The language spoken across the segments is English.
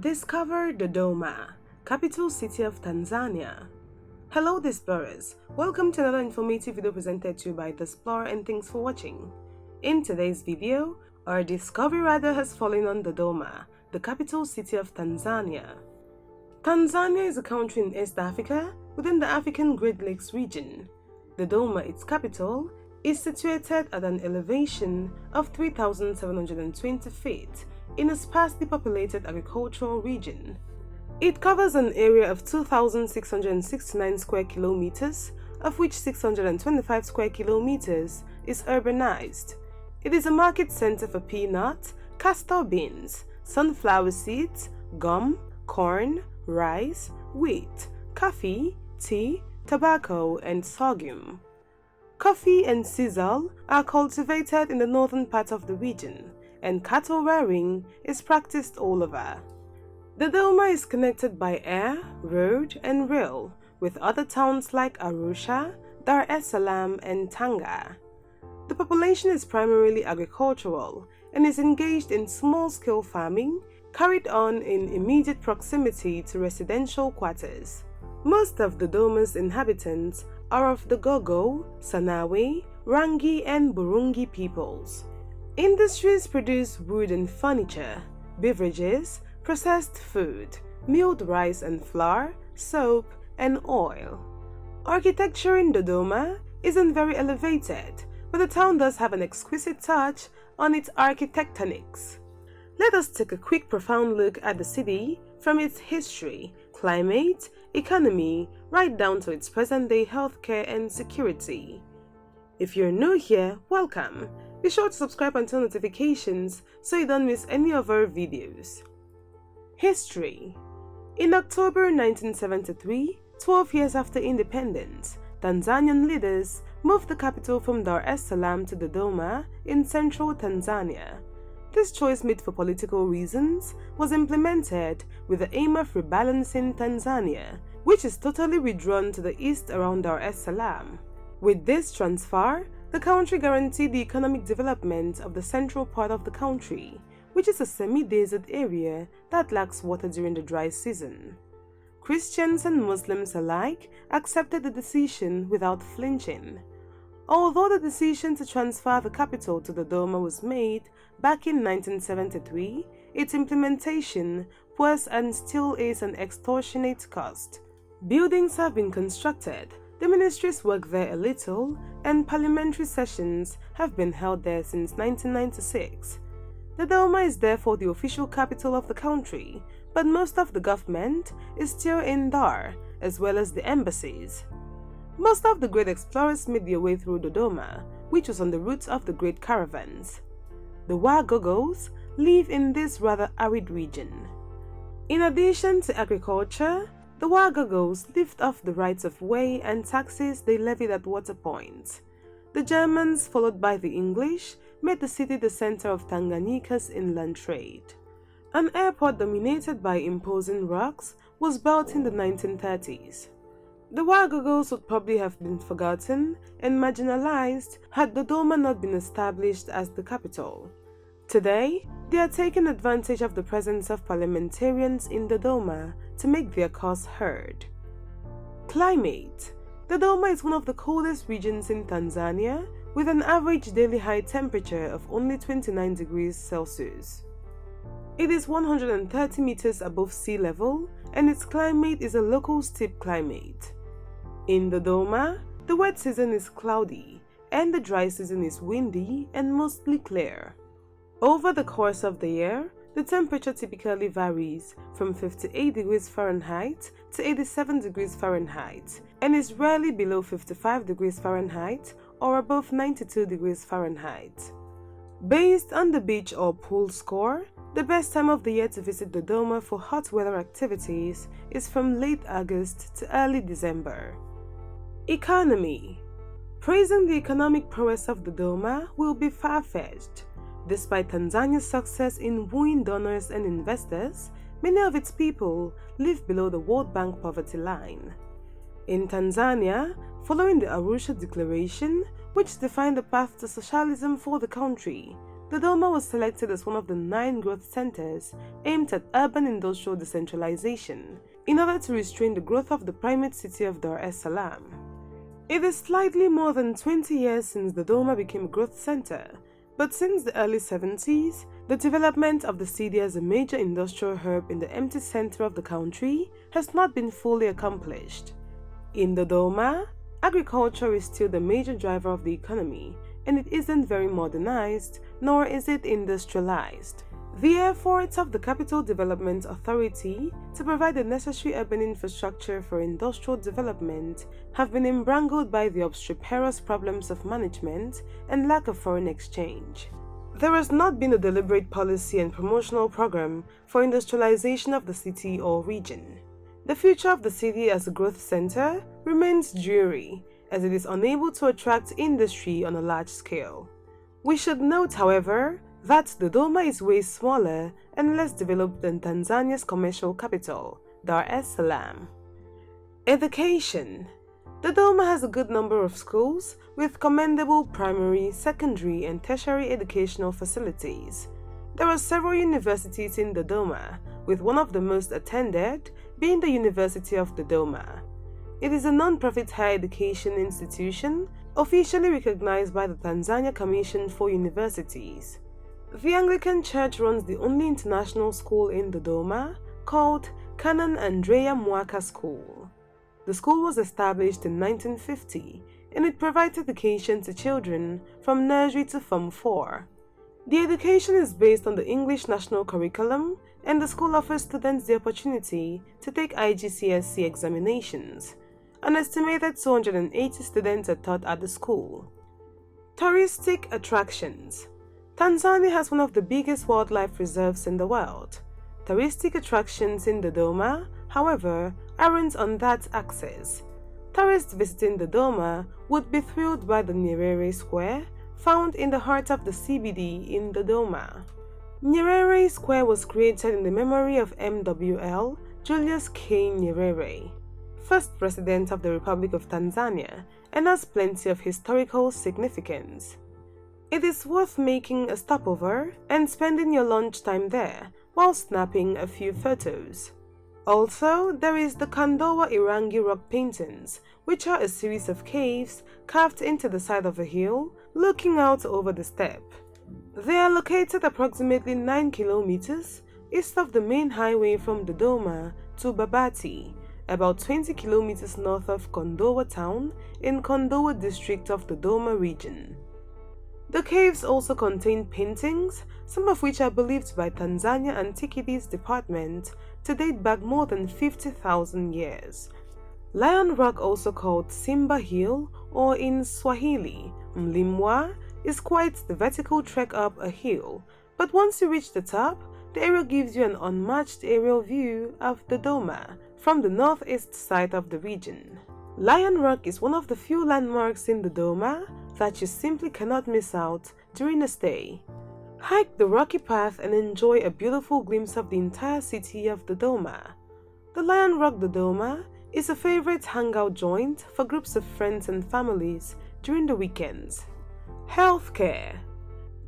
Discover Dodoma, capital city of Tanzania. Hello Discoverers, welcome to another informative video presented to you by The Explorer, and thanks for watching. In today's video, our discovery radar has fallen on Dodoma, the capital city of Tanzania. Tanzania is a country in East Africa within the African Great Lakes region. Dodoma, its capital, is situated at an elevation of 3,720 feet in a sparsely populated agricultural region. It covers an area of 2,669 square kilometers, of which 625 square kilometers is urbanized. It is a market center for peanut, castor beans, sunflower seeds, gum, corn, rice, wheat, coffee, tea, tobacco, and sorghum. Coffee and sisal are cultivated in the northern part of the region, and cattle rearing is practiced all over. Dodoma is connected by air, road, and rail with other towns like Arusha, Dar es Salaam, and Tanga. The population is primarily agricultural and is engaged in small-scale farming carried on in immediate proximity to residential quarters. Most of Dodoma's inhabitants are of the Gogo, Sanawe, Rangi, and Burungi peoples. Industries produce wood and furniture, beverages, processed food, milled rice and flour, soap, and oil. Architecture in Dodoma isn't very elevated, but the town does have an exquisite touch on its architectonics. Let us take a quick profound look at the city from its history, climate, economy, right down to its present-day healthcare and security. If you're new here, welcome. Be sure to subscribe and turn notifications so you don't miss any of our videos. History. In October 1973, 12 years after independence, Tanzanian leaders moved the capital from Dar es Salaam to Dodoma in central Tanzania. This choice, made for political reasons, was implemented with the aim of rebalancing Tanzania, which is totally withdrawn to the east around Dar es Salaam. With this transfer, the country guaranteed the economic development of the central part of the country, which is a semi-desert area that lacks water during the dry season. Christians and Muslims alike accepted the decision without flinching. Although the decision to transfer the capital to Dodoma was made back in 1973, its implementation was and still is an extortionate cost. Buildings have been constructed, the ministries work there a little, and parliamentary sessions have been held there since 1996. Dodoma is therefore the official capital of the country, but most of the government is still in Dar, as well as the embassies. Most of the great explorers made their way through Dodoma, which was on the route of the great caravans. The Wagogos live in this rather arid region. In addition to agriculture, the Wagogos lived off the rights of way and taxes they levied at water points. The Germans, followed by the English, made the city the center of Tanganyika's inland trade. An airport dominated by imposing rocks was built in the 1930s. The Wagogos would probably have been forgotten and marginalized had Dodoma not been established as the capital. Today, they are taking advantage of the presence of parliamentarians in Dodoma to make their cause heard. Climate. Dodoma is one of the coldest regions in Tanzania, with an average daily high temperature of only 29 degrees Celsius. It is 130 meters above sea level, and its climate is a local steppe climate. In Dodoma, the wet season is cloudy, and the dry season is windy and mostly clear. Over the course of the year, the temperature typically varies from 58 degrees Fahrenheit to 87 degrees Fahrenheit, and is rarely below 55 degrees Fahrenheit or above 92 degrees Fahrenheit. Based on the beach or pool score, the best time of the year to visit Dodoma for hot weather activities is from late August to early December. Economy. Praising the economic prowess of Dodoma will be far-fetched. Despite Tanzania's success in wooing donors and investors, many of its people live below the World Bank poverty line. In Tanzania, following the Arusha Declaration, which defined the path to socialism for the country, Dodoma was selected as one of the 9 growth centers aimed at urban industrial decentralization in order to restrain the growth of the primate city of Dar es Salaam. It is slightly more than 20 years since Dodoma became a growth center, but since the early 70s, the development of the city as a major industrial hub in the empty center of the country has not been fully accomplished. In Dodoma, agriculture is still the major driver of the economy, and it isn't very modernized, nor is it industrialized. The efforts of the Capital Development Authority to provide the necessary urban infrastructure for industrial development have been embrangled by the obstreperous problems of management and lack of foreign exchange. There has not been a deliberate policy and promotional program for industrialization of the city or region. The future of the city as a growth center remains dreary, as it is unable to attract industry on a large scale. We should note, however, that Dodoma is way smaller and less developed than Tanzania's commercial capital, Dar es Salaam. Education. Dodoma has a good number of schools with commendable primary, secondary, and tertiary educational facilities. There are several universities in Dodoma, with one of the most attended being the University of Dodoma. It is a non-profit higher education institution officially recognized by the Tanzania Commission for Universities. The Anglican Church runs the only international school in Dodoma, called Canon Andrea Mwaka School. The school was established in 1950, and it provides education to children from nursery to Form 4. The education is based on the English National Curriculum, and the school offers students the opportunity to take IGCSE examinations. An estimated 280 students are taught at the school. Touristic attractions. Tanzania has one of the biggest wildlife reserves in the world. Touristic attractions in Dodoma, however, aren't on that axis. Tourists visiting Dodoma would be thrilled by the Nyerere Square, found in the heart of the CBD in Dodoma. Nyerere Square was created in the memory of MWL Julius K. Nyerere, first President of the Republic of Tanzania, and has plenty of historical significance. It is worth making a stopover and spending your lunchtime there while snapping a few photos. Also, there is the Kandowa Irangi rock paintings, which are a series of caves carved into the side of a hill, looking out over the steppe. They are located approximately 9 kilometers east of the main highway from Dodoma to Babati, about 20 kilometers north of Kondowa town in Kondowa district of Dodoma region. The caves also contain paintings, some of which are believed by Tanzania Antiquities Department to date back more than 50,000 years. Lion Rock, also called Simba Hill or in Swahili, Mlimwa, is quite the vertical trek up a hill, but once you reach the top, the area gives you an unmatched aerial view of Dodoma from the northeast side of the region. Lion Rock is one of the few landmarks in Dodoma that you simply cannot miss out during a stay. Hike the rocky path and enjoy a beautiful glimpse of the entire city of Dodoma. The Lion Rock Dodoma is a favorite hangout joint for groups of friends and families during the weekends. Healthcare.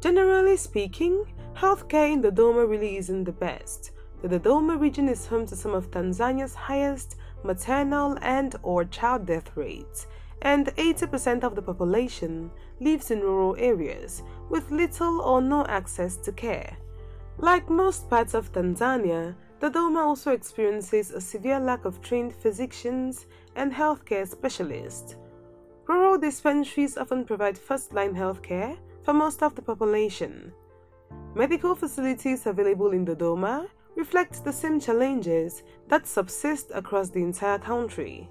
Generally speaking, healthcare in Dodoma really isn't the best. The Dodoma region is home to some of Tanzania's highest maternal and/or child death rates, and 80% of the population lives in rural areas with little or no access to care. Like most parts of Tanzania, Dodoma also experiences a severe lack of trained physicians and healthcare specialists. Rural dispensaries often provide first-line healthcare for most of the population. Medical facilities available in Dodoma reflect the same challenges that subsist across the entire country.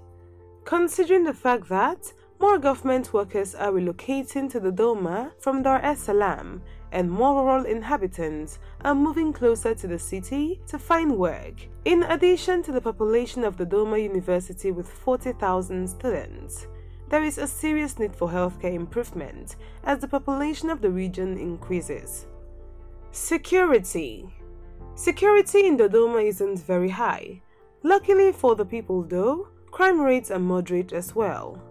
Considering the fact that more government workers are relocating to Dodoma from Dar es Salaam and more rural inhabitants are moving closer to the city to find work, in addition to the population of Dodoma University with 40,000 students, there is a serious need for healthcare improvement as the population of the region increases. Security. Security in Dodoma isn't very high. Luckily for the people though, crime rates are moderate as well.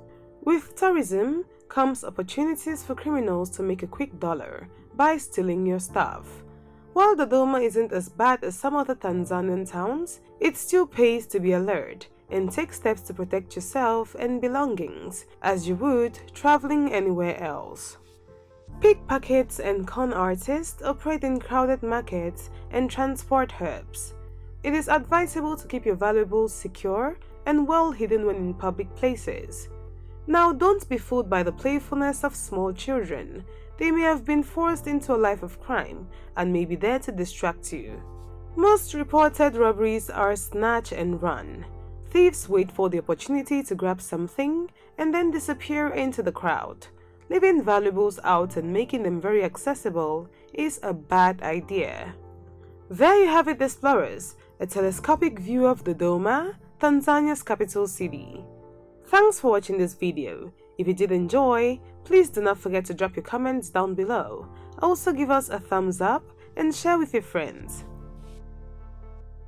With tourism comes opportunities for criminals to make a quick dollar by stealing your stuff. While Dodoma isn't as bad as some other Tanzanian towns, it still pays to be alert and take steps to protect yourself and belongings as you would traveling anywhere else. Pickpockets and con artists operate in crowded markets and transport hubs. It is advisable to keep your valuables secure and well hidden when in public places. Now, don't be fooled by the playfulness of small children. They may have been forced into a life of crime and may be there to distract you. Most reported robberies are snatch and run. Thieves wait for the opportunity to grab something and then disappear into the crowd. Leaving valuables out and making them very accessible is a bad idea. There you have it, explorers, a telescopic view of Dodoma, Tanzania's capital city. Thanks for watching this video. If you did enjoy, please do not forget to drop your comments down below. Also give us a thumbs up and share with your friends.